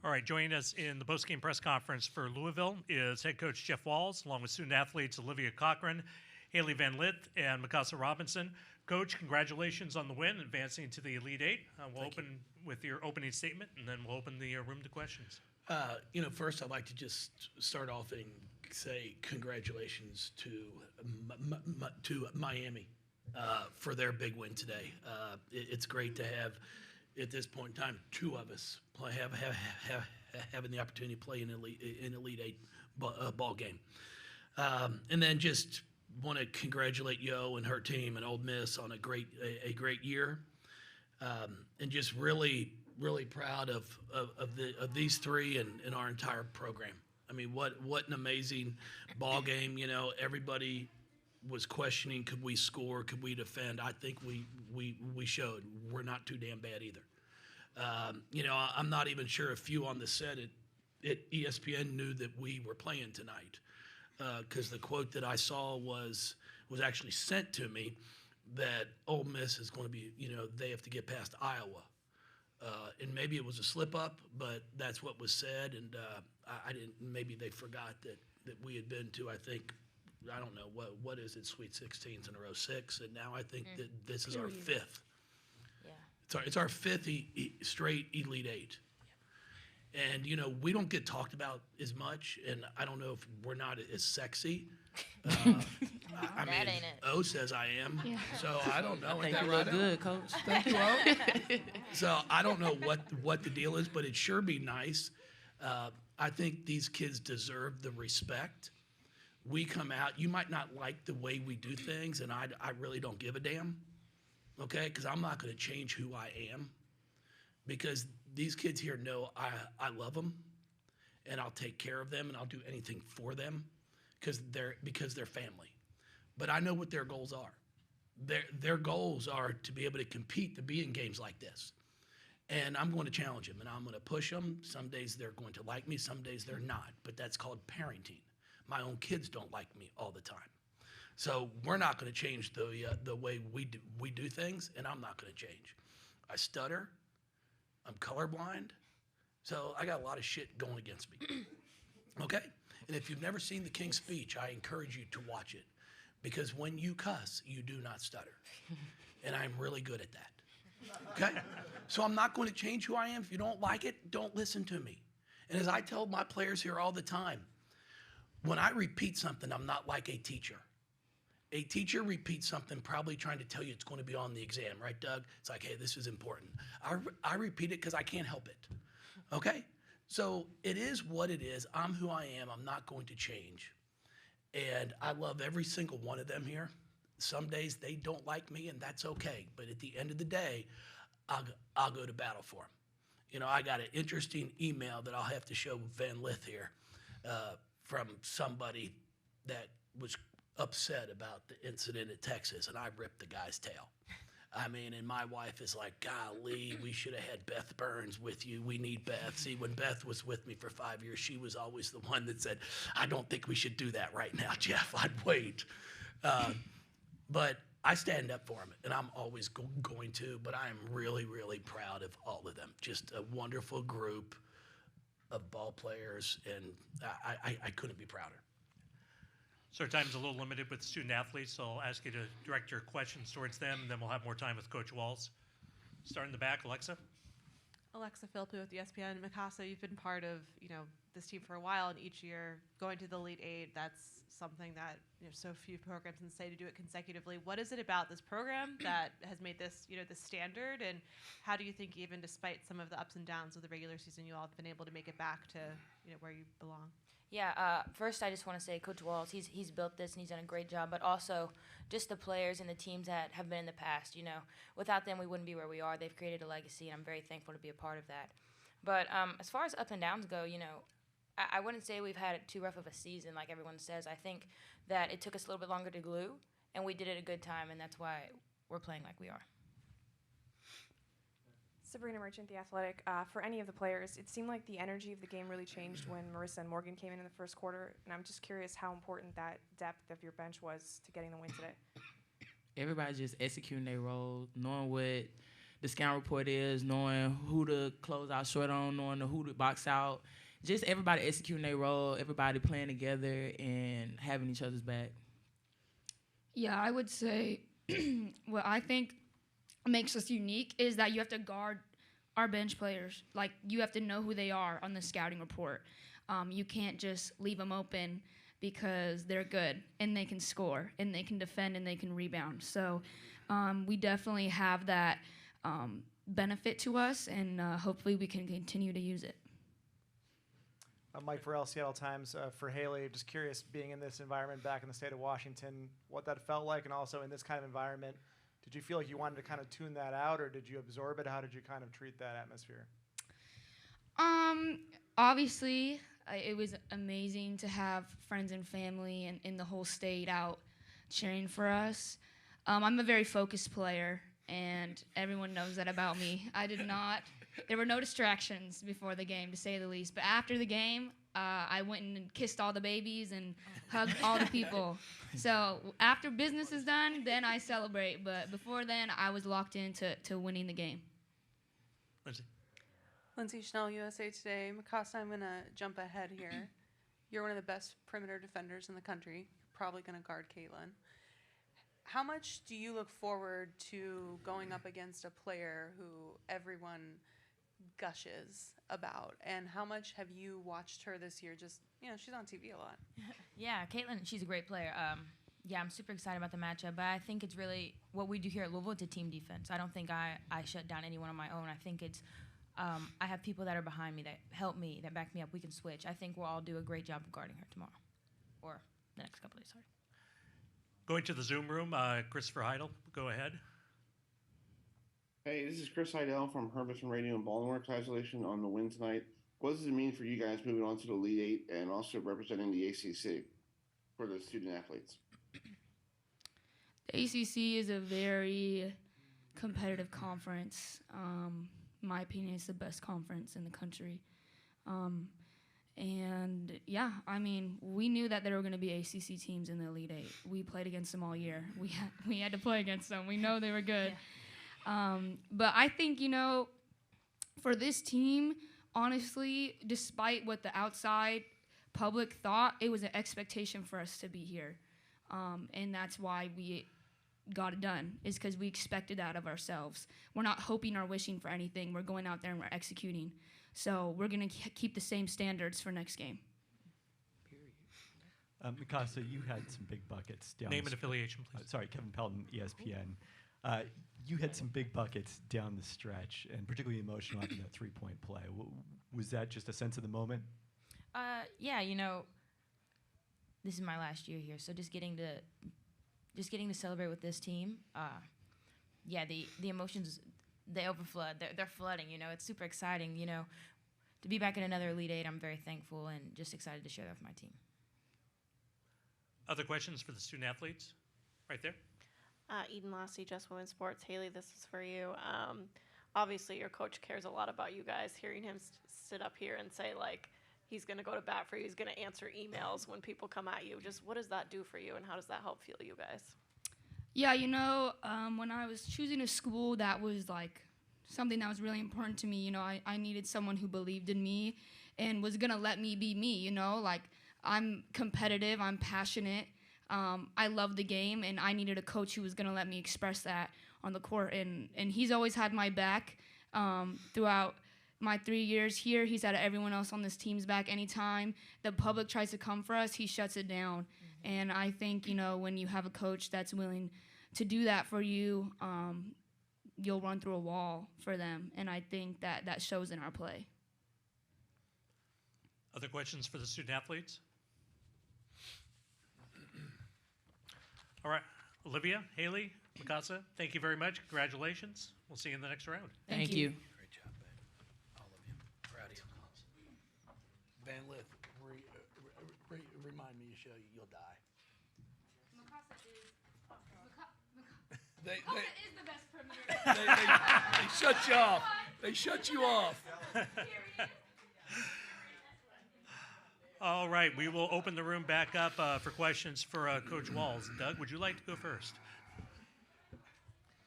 All right, joining us in the postgame press conference for Louisville is head coach Jeff Walz, along with student athletes Olivia Cochran, Hailey Lith, and Mykasa Robinson. Coach, congratulations on the win, advancing to the Elite Eight. We'll open with your opening statement, and then we'll open the room to questions. First I'd like to just start off and say congratulations to Miami for their big win today. It's great to have, at this point in time, two of us having the opportunity to play in Elite Eight ball game. And then just want to congratulate Yo and her team and Ole Miss on a great year, and just really proud of these three and our entire program. I mean, what an amazing ball game. You know, everybody was questioning, could we score, could we defend? I think we showed we're not too damn bad either. I'm not even sure if you on the set at ESPN knew that we were playing tonight, because the quote that I saw was actually sent to me that Ole Miss is going to be, they have to get past Iowa. And maybe it was a slip up, but that's what was said. And I didn't, maybe they forgot that we had been to, I don't know, what is it, Sweet 16s in a row, 6. And now I think that this is our 5th. Yeah. It's our 5th straight Elite Eight. And, we don't get talked about as much, and I don't know if we're not as sexy. I mean, ain't it. O says I am, so I don't know. I think you look good, Coach. Thank you, O. So I don't know what the deal is, but it'd sure be nice. I think these kids deserve the respect. We come out, you might not like the way we do things, and I really don't give a damn, okay? Because I'm not going to change who I am, because these kids here know I love them, and I'll take care of them, and I'll do anything for them because they're family. But I know what their goals are. Their goals are to be able to compete, to be in games like this. And I'm going to challenge them, and I'm going to push them. Some days they're going to like me, some days they're not. But that's called parenting. My own kids don't like me all the time. So we're not going to change the way we do things, and I'm not going to change. I stutter. I'm colorblind. So I got a lot of shit going against me. Okay? And if you've never seen The King's Speech, I encourage you to watch it. Because when you cuss, you do not stutter. And I'm really good at that. Okay? So I'm not going to change who I am. If you don't like it, don't listen to me. And as I tell my players here all the time, when I repeat something, I'm not like a teacher. A teacher repeats something probably trying to tell you it's going to be on the exam, right, Doug? It's like, hey, this is important. I repeat it because I can't help it. Okay? So it is what it is. I'm who I am. I'm not going to change. And I love every single one of them here. Some days they don't like me, and that's okay. But at the end of the day, I'll go to battle for them. I got an interesting email that I'll have to show Lith here from somebody that was upset about the incident at Texas, and I ripped the guy's tail. I mean, and my wife is like, golly, we should have had Beth Burns with you. We need Beth. See, when Beth was with me for 5 years, she was always the one that said, I don't think we should do that right now, Jeff. I'd wait. But I stand up for them, and I'm always going to, but I am really, really proud of all of them. Just a wonderful group of ball players, and I couldn't be prouder. So our time's a little limited with student athletes, so I'll ask you to direct your questions towards them, and then we'll have more time with Coach Walz. Start in the back, Alexa. Alexa Philpott with ESPN. Mykasa, you've been part of this team for a while, and each year going to the Elite Eight, that's something that so few programs can say to do it consecutively. What is it about this program that has made this the standard, and how do you think even despite some of the ups and downs of the regular season, you all have been able to make it back to where you belong? Yeah, first I just want to say Coach Walz, he's built this and he's done a great job, but also just the players and the teams that have been in the past. Without them we wouldn't be where we are. They've created a legacy, and I'm very thankful to be a part of that. But as far as ups and downs go, I wouldn't say we've had too rough of a season like everyone says. I think that it took us a little bit longer to glue, and we did it a good time, and that's why we're playing like we are. Sabrina Merchant, The Athletic. For any of the players, it seemed like the energy of the game really changed when Marissa and Morgan came in the first quarter, and I'm just curious how important that depth of your bench was to getting the win today. Everybody just executing their role, knowing what the scout report is, knowing who to close out short on, knowing who to box out. Just everybody executing their role, everybody playing together and having each other's back. Yeah, I would say what I think makes us unique is that you have to guard our bench players. Like, you have to know who they are on the scouting report. You can't just leave them open because they're good and they can score and they can defend and they can rebound. So we definitely have that benefit to us, and hopefully we can continue to use it. Mike Burrell, Seattle Times. For Hailey, just curious, being in this environment back in the state of Washington, what that felt like, and also in this kind of environment, did you feel like you wanted to kind of tune that out, or did you absorb it? How did you kind of treat that atmosphere? Obviously, it was amazing to have friends and family and in the whole state out cheering for us. I'm a very focused player, and everyone knows that about me. There were no distractions before the game, to say the least. But after the game, I went and kissed all the babies and hugged all the people. So after business is done, then I celebrate. But before then, I was locked into winning the game. Lindsay Schnell, USA Today. Mykasa, I'm going to jump ahead here. You're one of the best perimeter defenders in the country. You're probably going to guard Caitlin. How much do you look forward to going up against a player who everyone gushes about, and how much have you watched her this year? Just, she's on TV a lot. Yeah, Caitlin, she's a great player. Yeah, I'm super excited about the matchup, but I think it's really what we do here at Louisville. It's a team defense. I don't think I shut down anyone on my own. I think it's I have people that are behind me that help me, that back me up. We can switch. I think we'll all do a great job of guarding her tomorrow, or the next couple of days. Sorry. Going to the Zoom room, Christopher Heidel, go ahead. Hey, this is Chris Heidel from Herbison Radio in Baltimore. Congratulations on the win tonight. What does it mean for you guys moving on to the Elite Eight and also representing the ACC for the student athletes? The ACC is a very competitive conference. In my opinion, it's the best conference in the country. And yeah, I mean, we knew that there were going to be ACC teams in the Elite Eight. We played against them all year. We had to play against them. We know they were good. Yeah. But I think, for this team, honestly, despite what the outside public thought, it was an expectation for us to be here. And that's why we got it done, is because we expected that of ourselves. We're not hoping or wishing for anything. We're going out there and we're executing. So we're going to keep the same standards for next game. Mykasa, you had some big buckets down. Name and affiliation, please. Sorry, Kevin Pelton, ESPN. You had some big buckets down the stretch, and particularly emotional after that three-point play. Was that just a sense of the moment? Yeah, this is my last year here, so just getting to celebrate with this team. Yeah, the emotions, they overflood. They're flooding. It's super exciting. To be back in another Elite Eight, I'm very thankful and just excited to share that with my team. Other questions for the student athletes? Right there. Eden Lassie, Just Women's Sports. Hailey, this is for you. Obviously, your coach cares a lot about you guys. Hearing him sit up here and say, he's going to go to bat for you, he's going to answer emails when people come at you. Just what does that do for you, and how does that help fuel you guys? Yeah, when I was choosing a school, that was something that was really important to me. I needed someone who believed in me and was going to let me be me, I'm competitive, I'm passionate. I love the game, and I needed a coach who was going to let me express that on the court. And he's always had my back throughout my 3 years here. He's had everyone else on this team's back. Anytime the public tries to come for us, he shuts it down. Mm-hmm. And I think, when you have a coach that's willing to do that for you, you'll run through a wall for them. And I think that shows in our play. Other questions for the student athletes? All right, Olivia, Hailey, Mykasa, thank you very much. Congratulations. We'll see you in the next round. Thank you. Great job, Ben. All of you. Proud of you. Van Lith, remind me to show you. You'll die. Mykasa They is the best perimeter. they shut you off. They shut you off. All right, we will open the room back up for questions for Coach Walz. Doug, would you like to go first?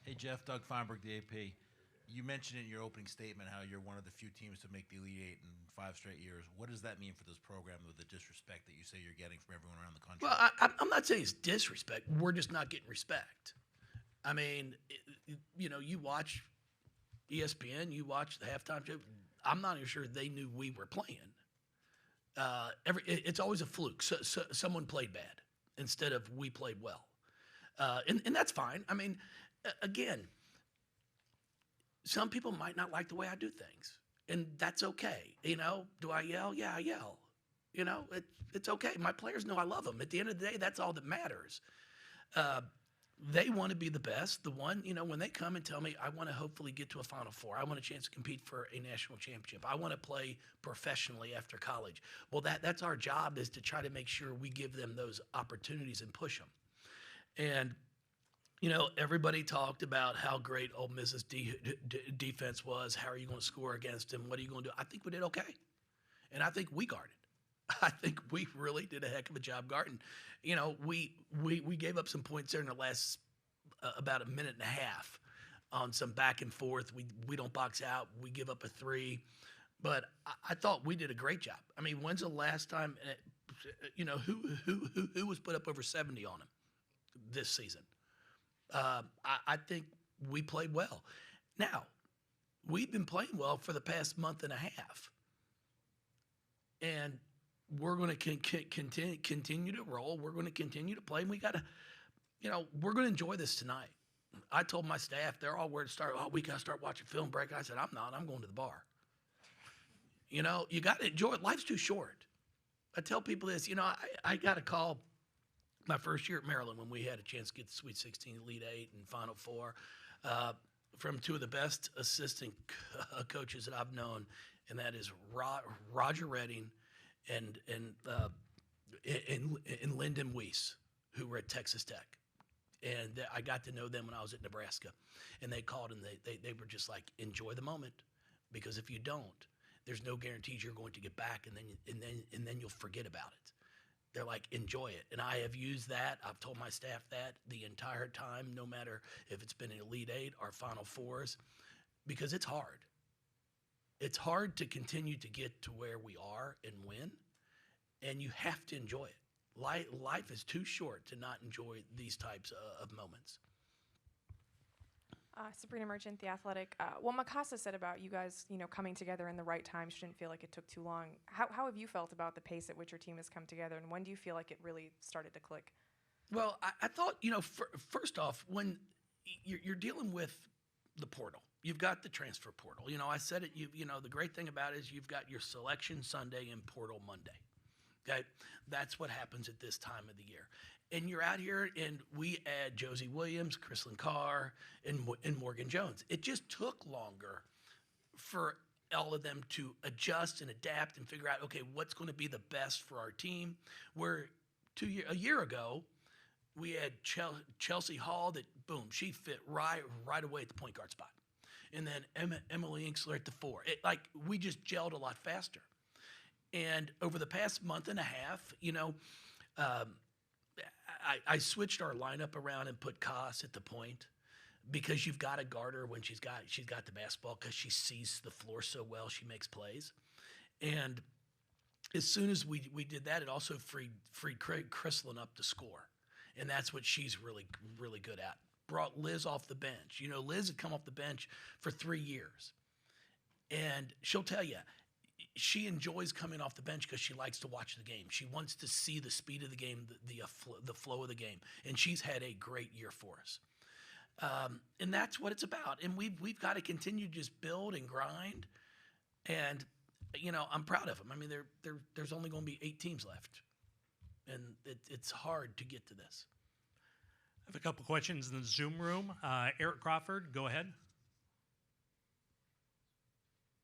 Hey, Jeff, Doug Feinberg, the AP. You mentioned in your opening statement how you're one of the few teams to make the Elite Eight in 5 straight years. What does that mean for this program with the disrespect that you say you're getting from everyone around the country? Well, I'm not saying it's disrespect. We're just not getting respect. I mean, you watch ESPN, you watch the halftime show. I'm not even sure they knew we were playing. It's always a fluke. So someone played bad instead of we played well. And that's fine. I mean, again, some people might not like the way I do things, and that's okay. Do I yell? Yeah, I yell. It's okay. My players know I love them. At the end of the day, that's all that matters. They want to be the best. The one, when they come and tell me, I want to hopefully get to a Final Four. I want a chance to compete for a national championship. I want to play professionally after college. Well, that's our job, is to try to make sure we give them those opportunities and push them. And, everybody talked about how great Ole Miss's defense was. How are you going to score against them? What are you going to do? I think we did okay. And I think we guarded. I think we really did a heck of a job guarding. We gave up some points there in the last about a minute and a half on some back and forth. We don't box out. We give up a 3. But I thought we did a great job. I mean, when's the last time, who was put up over 70 on them this season? I think we played well. Now, we've been playing well for the past month and a half. And we're going to continue to roll. We're going to continue to play. And we got to, we're going to enjoy this tonight. I told my staff, they're all where to start. Oh, we got to start watching film break. I said, I'm not. I'm going to the bar. You got to enjoy it. Life's too short. I tell people this, I got a call my first year at Maryland when we had a chance to get the Sweet 16, Elite 8, and Final Four from two of the best assistant coaches that I've known, and that is Roger Redding and Lyndon Weiss, who were at Texas Tech. And I got to know them when I was at Nebraska. And they called and they were just like, enjoy the moment, because if you don't, there's no guarantees you're going to get back, and then you'll forget about it. They're like, enjoy it. And I have used that. I've told my staff that the entire time, no matter if it's been an Elite 8 or Final Fours, because it's hard. It's hard to continue to get to where we are and win, and you have to enjoy it. Life is too short to not enjoy these types of moments. Sabrina Merchant, The Athletic. What Mykasa said about you guys, coming together in the right time, she didn't feel like it took too long. How have you felt about the pace at which your team has come together, and when do you feel like it really started to click? Well, I thought, first off, when you're dealing with the portal, you've got the transfer portal. I said it, the great thing about it is you've got your selection Sunday and portal Monday. Okay? That's what happens at this time of the year. And you're out here, and we add Josie Williams, Chrislyn Carr, and Morgan Jones. It just took longer for all of them to adjust and adapt and figure out, okay, what's going to be the best for our team. Where a year ago, we had Chelsea Hall that, boom, she fit right away at the point guard spot. And then Emily Inksler at the 4. We just gelled a lot faster. And over the past month and a half, I switched our lineup around and put Koss at the point, because you've got to guard her when she's got the basketball, because she sees the floor so well, she makes plays. And as soon as we did that, it also freed Chrislyn up to score. And that's what she's really, really good at. Brought Liz off the bench. Liz had come off the bench for 3 years. And she'll tell you, she enjoys coming off the bench because she likes to watch the game. She wants to see the speed of the game, the flow of the game. And she's had a great year for us. And that's what it's about. And we've got to continue to just build and grind. And, I'm proud of them. I mean, there's only going to be 8 teams left. And it's hard to get to this. I have a couple questions in the Zoom room. Eric Crawford, go ahead.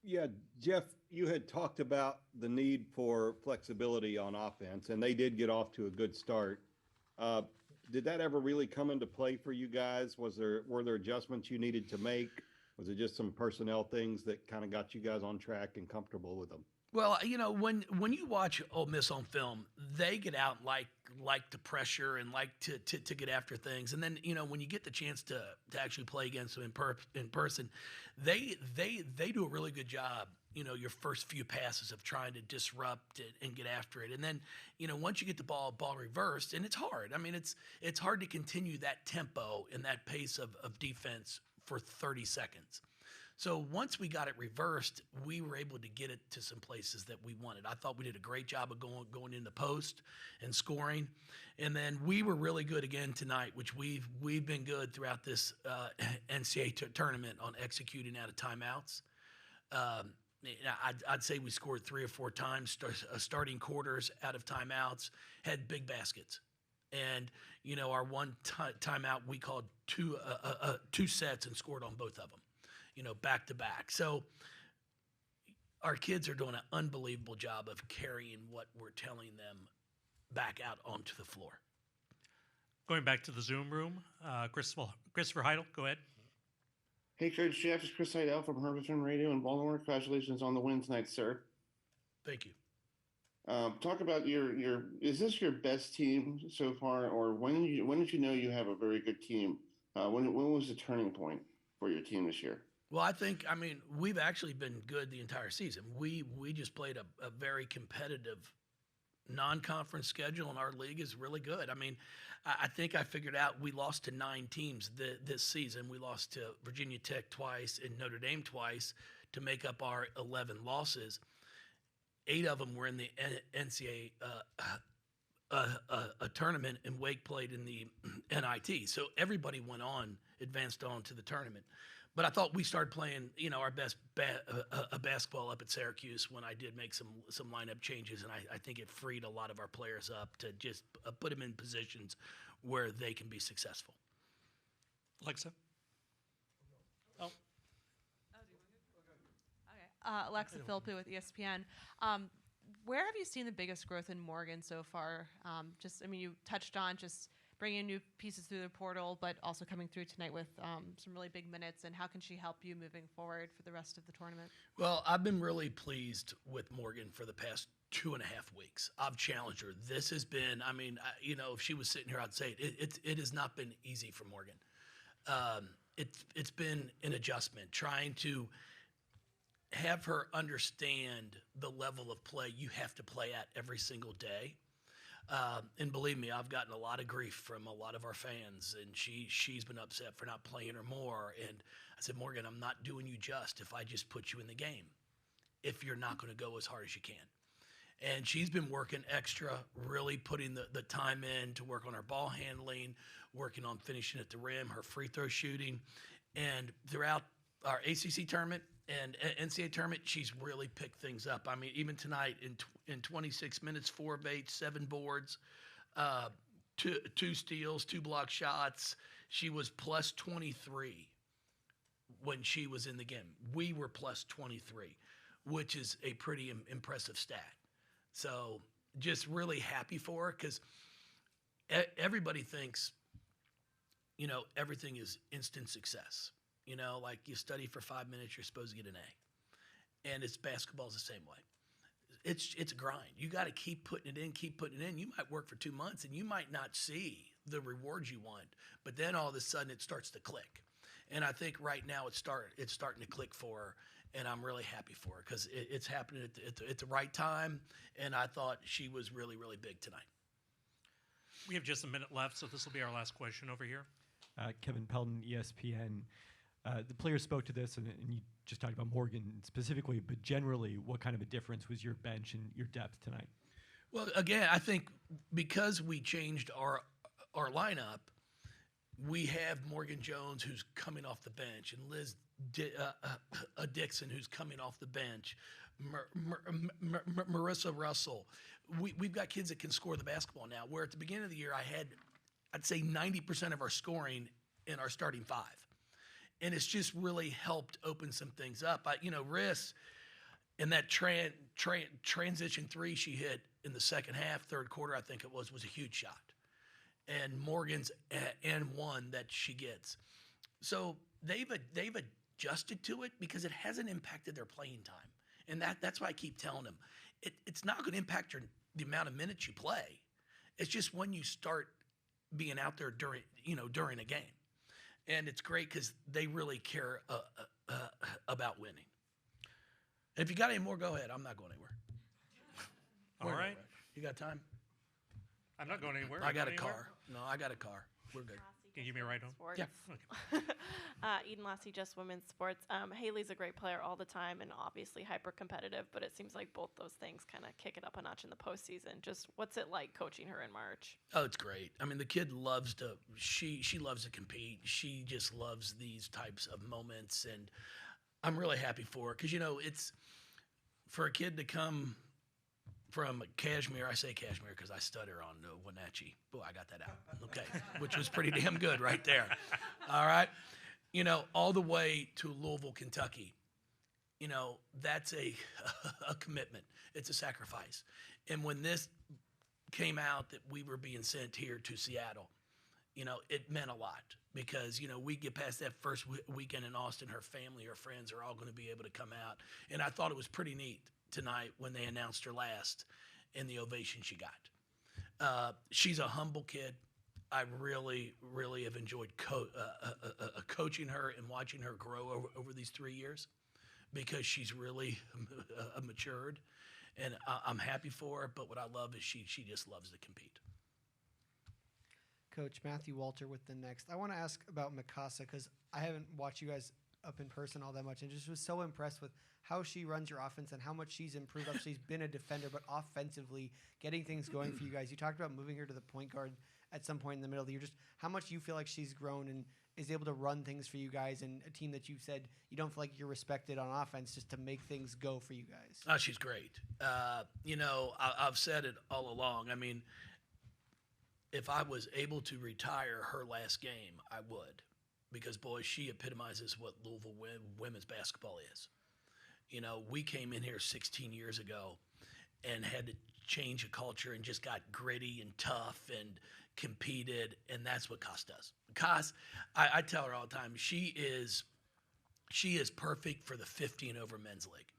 Yeah, Jeff, you had talked about the need for flexibility on offense, and they did get off to a good start. Did that ever really come into play for you guys? Were there adjustments you needed to make Was it just some personnel things that kind of got you guys on track and comfortable with them? Well, when you watch Ole Miss on film, they get out like the pressure and like to get after things. And then when you get the chance to actually play against them in person, they do a really good job. Your first few passes of trying to disrupt it and get after it. And then once you get the ball reversed, and it's hard. I mean, it's hard to continue that tempo and that pace of defense for 30 seconds. So once we got it reversed, we were able to get it to some places that we wanted. I thought we did a great job of going in the post and scoring. And then we were really good again tonight, which we've been good throughout this NCAA tournament on executing out of timeouts. I'd say we scored 3 or 4 times, starting quarters out of timeouts, had big baskets. And, our one timeout, we called two sets and scored on both of them. Back to back. So our kids are doing an unbelievable job of carrying what we're telling them back out onto the floor. Going back to the Zoom room, Christopher Heidel, go ahead. Hey, Coach Jeff, it's Chris Heidel from Herberton Radio in Baltimore. Congratulations on the win tonight, sir. Thank you. Talk about is this your best team so far, or when did you know you have a very good team? When was the turning point for your team this year? Well, we've actually been good the entire season. We just played a very competitive non-conference schedule, and our league is really good. I think I figured out we lost to 9 teams this season. We lost to Virginia Tech twice and Notre Dame twice to make up our 11 losses. 8 of them were in the NCAA a tournament, and Wake played in the NIT. So everybody advanced on to the tournament. But I thought we started playing, our best basketball up at Syracuse when I did make some lineup changes, and I think it freed a lot of our players up to just put them in positions where they can be successful. Alexa? Oh. Okay. Alexa Philpott with ESPN. Where have you seen the biggest growth in Morgan so far? You touched on just bringing in new pieces through the portal, but also coming through tonight with some really big minutes. And how can she help you moving forward for the rest of the tournament? Well, I've been really pleased with Morgan for the past 2.5 weeks. I've challenged her. This has been, if she was sitting here, I'd say it has not been easy for Morgan. It's been an adjustment, trying to have her understand the level of play you have to play at every single day. And believe me, I've gotten a lot of grief from a lot of our fans, and she's been upset for not playing her more. And I said, Morgan, I'm not doing you just if I just put you in the game, if you're not going to go as hard as you can. And she's been working extra, really putting the time in to work on her ball handling, working on finishing at the rim, her free throw shooting. And throughout our ACC tournament and NCAA tournament, she's really picked things up. Even tonight in 26 minutes, 4 of 8, 7 boards, 2 steals, 2 block shots. She was plus 23 when she was in the game. We were plus 23, which is a pretty impressive stat. So just really happy for her, because everybody thinks, everything is instant success. Like you study for 5 minutes, you're supposed to get an A. And basketball's the same way. It's a grind. You got to keep putting it in. You might work for 2 months and you might not see the rewards you want, but then all of a sudden it starts to click. And I think right now it's starting to click for her, and I'm really happy for her because it's happening at the right time, and I thought she was really, really big tonight. We have just a minute left, so this will be our last question over here. Kevin Pelton, ESPN. The players spoke to this, and you just talked about Morgan specifically, but generally, what kind of a difference was your bench and your depth tonight? Well, again, I think because we changed our lineup, we have Morgan Jones, who's coming off the bench, and Liz Dixon, who's coming off the bench, Marissa Russell. We've got kids that can score the basketball now, where at the beginning of the year I'd say 90% of our scoring in our starting 5. And it's just really helped open some things up. Riss, in that transition 3 she hit in the second half, third quarter, I think it was a huge shot. And Morgan's and one that she gets. So they've adjusted to it because it hasn't impacted their playing time. And that's why I keep telling them, it's not going to impact the amount of minutes you play. It's just when you start being out there during a game. And it's great because they really care about winning. If you got any more, go ahead. I'm not going anywhere. All right. You got time? I'm not going anywhere. I got a Anywhere? car. No, I got a car. We're good. Can you give me a ride home? Sports. Yeah. Eden Lassie, Just Women's Sports. Hailey's a great player all the time and obviously hyper competitive, but it seems like both those things kind of kick it up a notch in the postseason. Just what's it like coaching her in March? Oh, it's great. I mean, the kid loves she loves to compete. She just loves these types of moments, and I'm really happy for her because, it's for a kid to come from Kashmir. I say Kashmir because I stutter on Wenatchee. Boy, I got that out. Okay, which was pretty damn good right there. All right. All the way to Louisville, Kentucky. That's a commitment. It's a sacrifice. And when this came out that we were being sent here to Seattle, it meant a lot because, we get past that first weekend in Austin, her family, her friends are all going to be able to come out. And I thought it was pretty neat tonight when they announced her last and the ovation she got. She's a humble kid. I really, really have enjoyed coaching her and watching her grow over these 3 years because she's really matured, and I'm happy for her. But what I love is she just loves to compete. Coach Matthew Walter with the Next. I want to ask about Mykasa because I haven't watched you guys up in person all that much and just was so impressed with how she runs your offense and how much she's improved. Obviously, she's been a defender, but offensively getting things going for you guys. You talked about moving her to the point guard at some point in the middle of the year. Just how much you feel like she's grown and is able to run things for you guys, and a team that you've said you don't feel like you're respected on offense just to make things go for you guys. Oh, she's great. I've said it all along. I mean, if I was able to retire her last game, I would. Because, boy, she epitomizes what Louisville women's basketball is. We came in here 16 years ago and had to change a culture and just got gritty and tough and competed, and that's what Kos does. Kos, I tell her all the time, she is perfect for the 50 and over men's league.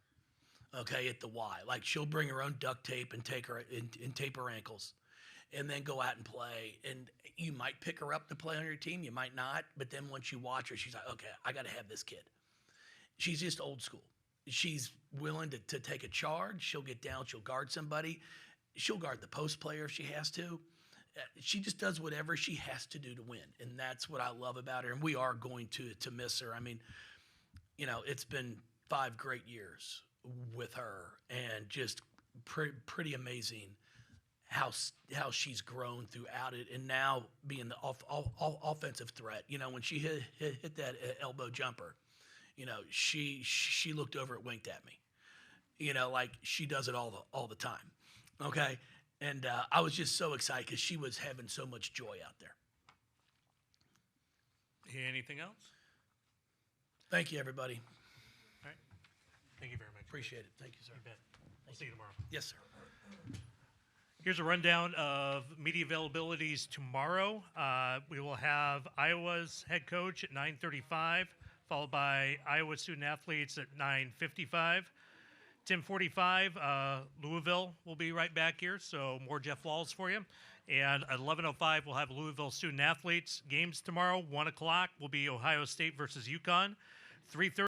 Okay, at the Y. Like, she'll bring her own duct tape and tape her ankles and then go out and play. And you might pick her up to play on your team, you might not, but then once you watch her, she's like, okay, I got to have this kid. She's just old school. She's willing to take a charge. She'll get down, she'll guard somebody. She'll guard the post player if she has to. She just does whatever she has to do to win, and that's what I love about her, and we are going to miss her. I mean, it's been 5 great years with her, and just pretty amazing how she's grown throughout it, and now being the offensive threat. When she hit that elbow jumper, she looked over and winked at me. Like she does it all the time. Okay, and I was just so excited because she was having so much joy out there. Anything else? Thank you, everybody. All right. Thank you very much. Appreciate it. Thank you, sir. You bet. We'll see you tomorrow. Yes, sir. Here's a rundown of media availabilities tomorrow. We will have Iowa's head coach at 9:35, followed by Iowa student athletes at 9:55. 10:45, Louisville will be right back here, so more Jeff Walz for you. And at 11:05, we'll have Louisville student athletes. Games tomorrow, 1 o'clock will be Ohio State versus UConn. 3:30.